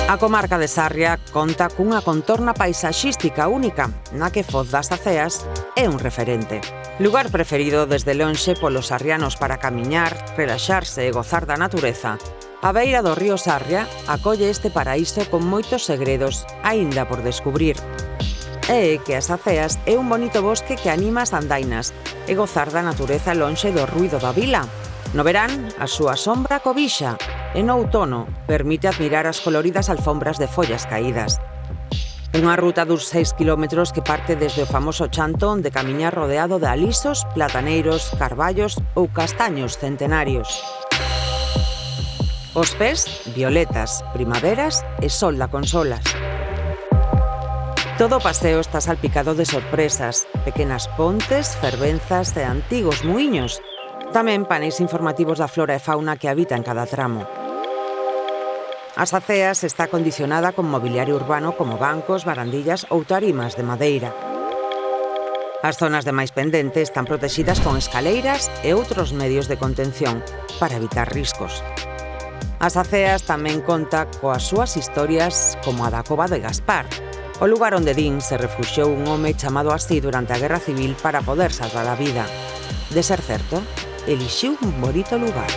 A comarca de Sarria conta cunha contorna paisaxística única, na que Foz das Aceas é un referente. Lugar preferido desde lonxe polos sarrianos para camiñar, relaxarse e gozar da natureza, a beira do río Sarria acolle este paraíso con moitos segredos aínda por descubrir. É que as Aceas é un bonito bosque que anima as andainas e gozar da natureza lonxe do ruído da vila. No verán, a súa sombra cobixa e no outono permite admirar as coloridas alfombras de follas caídas. Unha ruta dos 6 kilómetros que parte desde o famoso Chanto onde camiña rodeado de alisos, plataneiros, carballos ou castaños centenarios. Os pés, violetas, primaveras e sol da consolas. Todo o paseo está salpicado de sorpresas, pequenas pontes, fervenzas e antigos muiños. Tamén paneis informativos da flora e fauna que habita en cada tramo. As Aceas está condicionada con mobiliario urbano como bancos, barandillas ou tarimas de madeira. As zonas de máis pendente están protexidas con escaleiras e outros medios de contención para evitar riscos. As Aceas tamén conta coas súas historias como a da Cova de Gaspar, o lugar onde din se refuxiou un home chamado así durante a Guerra Civil para poder salvar a vida. De ser certo, elixiu un bonito lugar.